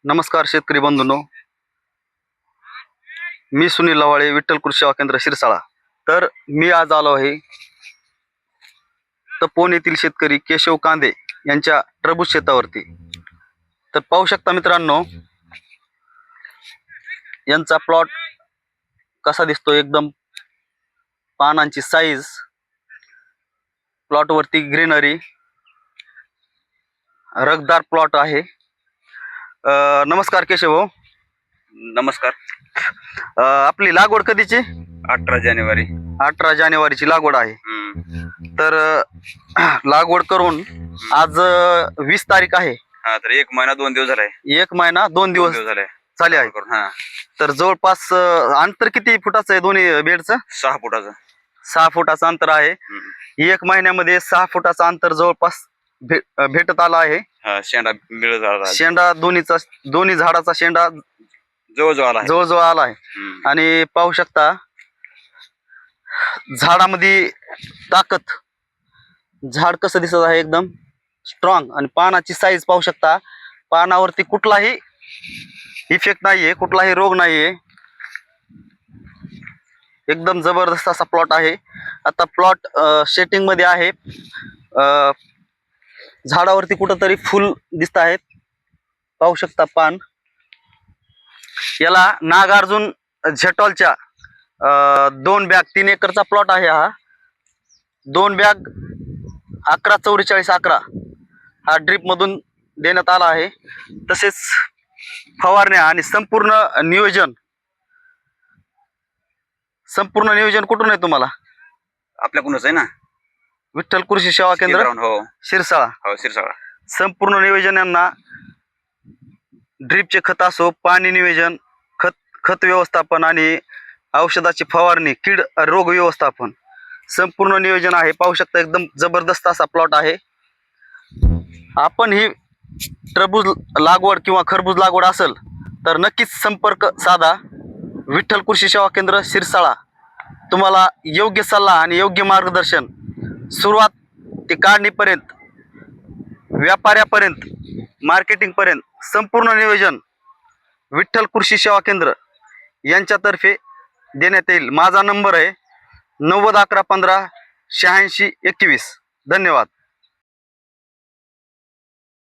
नमस्कार शेतकरी बंधूंनो, मी सुनील लवाळे, विठ्ठल कृषी सेवा केंद्र शिरसाळा। तर मी आज आलो आहे तपोवन येथील शेतकरी केशव कांदे यांच्या टरबूज शेतावरती। तर पाहू शकता मित्रांनो, यांचा प्लॉट कसा दिसतो। एकदम पानांची साईज, प्लॉट वरती ग्रीनरी, रगदार प्लॉट आहे। नमस्कार केशव भाऊ। नमस्कार। आपली लागवड कधीची? 18 जानेवारी। 18 जानेवारीची लागवड आहे। तर लागवड करून आज 20 तारीख आहे। हा, तर 1 महिना 2 दिवस झालाय। 1 महिना 2 दिवस झाले झाले आहे। हा, तर जवळपास अंतर किती फुटाचं आहे दोन्ही बेडचं? 6 फुटाचं। 6 फुटाचं अंतर आहे। 1 महिन्यामध्ये 6 फुटाचं अंतर जवळपास भेटत आला आहे। हा, शेंडा मिळ झाला, शेंडा दोन्ही झाडाचा शेंडा जवळजवळ आला आहे। आणि पाहू शकता झाडामध्ये ताकद, झाड कसं दिसत आहे, एकदम स्ट्रॉंग। आणि पानाची साईज पाहू शकता, पानावरती कुठलाही इफेक्ट नाहीये, कुठलाही रोग नाहीये। एकदम जबरदस्त असा प्लॉट आहे। आता प्लॉट सेटिंग मध्ये आहे। झाडावरती कुठंतरी फुल दिसत आहेत, पाहू शकता पान। याला नागार्जुन झेटॉलच्या 2 बॅग, 3 एकरचा प्लॉट आहे हा। 2 बॅग 11-44-11 हा ड्रीप मधून देण्यात आला आहे। तसेच फवारण्या आणि संपूर्ण नियोजन कुठून आहे तुम्हाला? आपल्याकडूनच आहे ना, विठ्ठल कृषी सेवा केंद्र हो, शिरसाळा। हो, शिरसाळा। संपूर्ण नियोजन यांना ड्रीपचे खत असो, पाणी नियोजन, खत व्यवस्थापन आणि औषधाची फवारणी, कीड रोग व्यवस्थापन, संपूर्ण नियोजन आहे। पाहू शकता एकदम जबरदस्त असा प्लॉट आहे। आपण ही टरबूज लागवड किंवा खरबूज लागवड असेल तर नक्कीच संपर्क साधा। विठ्ठल कृषी सेवा केंद्र शिरसाळा तुम्हाला योग्य सल्ला आणि योग्य मार्गदर्शन, सुरुवात ते काढणीपर्यंत, व्यापाऱ्यापर्यंत, मार्केटिंग पर्यंत संपूर्ण नियोजन विठ्ठल कृषी सेवा केंद्र यांच्यातर्फे देण्यात येईल। माझा नंबर आहे 90 11 15 86 21। धन्यवाद।